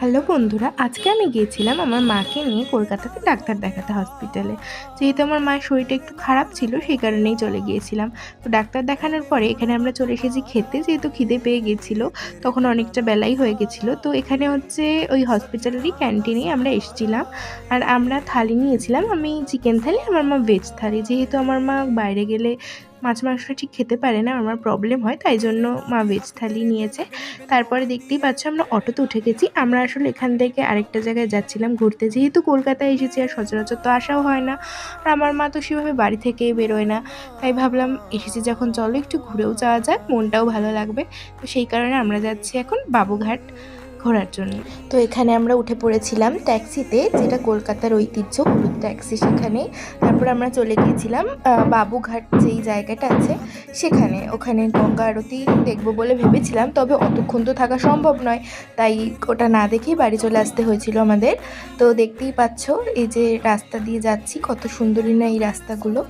Hello বন্ধুরা, আজকে আমি গিয়েছিলাম আমার মাকে নিয়ে কলকাতাতে ডাক্তার দেখাতে হসপিটালে। যেহেতু আমার মায়ের শরীরটা একটু খারাপ ছিল সেই কারণেই চলে গিয়েছিলাম। তো ডাক্তার দেখানোর পরে এখানে আমরা চলে এসেছি খেতে, যেহেতু খিদে পেয়ে গেছিলো। তখন অনেকটা বেলাই হয়ে গেছিলো, তো এখানে হচ্ছে ওই হসপিটালেরই ক্যান্টিনেই আমরা এসেছিলাম। আর আমরা থালি নিয়েছিলাম, আমি চিকেন থালি, আমার মা ভেজ থালি। যেহেতু আমার মা বাইরে গেলে মাছ মাংসটা ঠিক খেতে পারে না, আমার প্রবলেম হয়, তাই জন্য মা ভেজ থালি নিয়েছে। তারপরে দেখতেই পাচ্ছ আমরা অটোতে উঠে গেছি। আমরা আসলে এখান থেকে আরেকটা জায়গায় যাচ্ছিলাম ঘুরতে, যেহেতু কলকাতায় এসেছি আর সচরাচর তো আসাও হয় না, আর আমার মা তো সেভাবে বাড়ি থেকেই বেরোয় না। তাই ভাবলাম এসেছি যখন চলো একটু ঘুরেও যাওয়া যাক, মনটাও ভালো লাগবে। তো সেই কারণে আমরা যাচ্ছি এখন বাবুঘাট ঘোরার জন্য। তো এখানে আমরা উঠে পড়েছিলাম ট্যাক্সিতে, যেটা কলকাতার ঐতিহ্য হলুদ ট্যাক্সি, সেখানে। তারপর আমরা চলে গিয়েছিলাম বাবুঘাট যেই জায়গাটা আছে সেখানে। ওখানে গঙ্গা আরতি দেখবো বলে ভেবেছিলাম, তবে অতক্ষণ তো থাকা সম্ভব নয়, তাই ওটা না দেখেই বাড়ি চলে আসতে হয়েছিল আমাদের। তো দেখতেই পাচ্ছ এই যে রাস্তা দিয়ে যাচ্ছি, কত সুন্দরী না এই রাস্তাগুলো।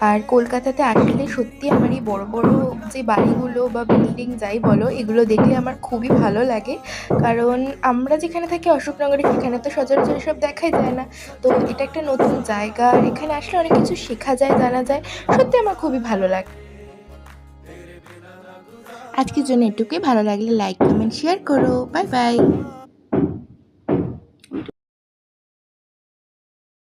আর কলকাতাতে আসলে সত্যি আমার এই বড় বড় যে বাড়িগুলো বা বিল্ডিং যাই বলো, এগুলো দেখলে আমার খুবই ভালো লাগে। কারণ আমরা যেখানে থাকি অশোকনগরে, সেখানে তো সচরাচর এসব দেখাই যায় না। তো এটা একটা নতুন জায়গা, আর এখানে আসলে অনেক কিছু শেখা যায়, জানা যায়। সত্যি আমার খুবই ভালো লাগে। আজকের জন্য এটুকুই। ভালো লাগলে লাইক কমেন্ট শেয়ার করো। Bye bye.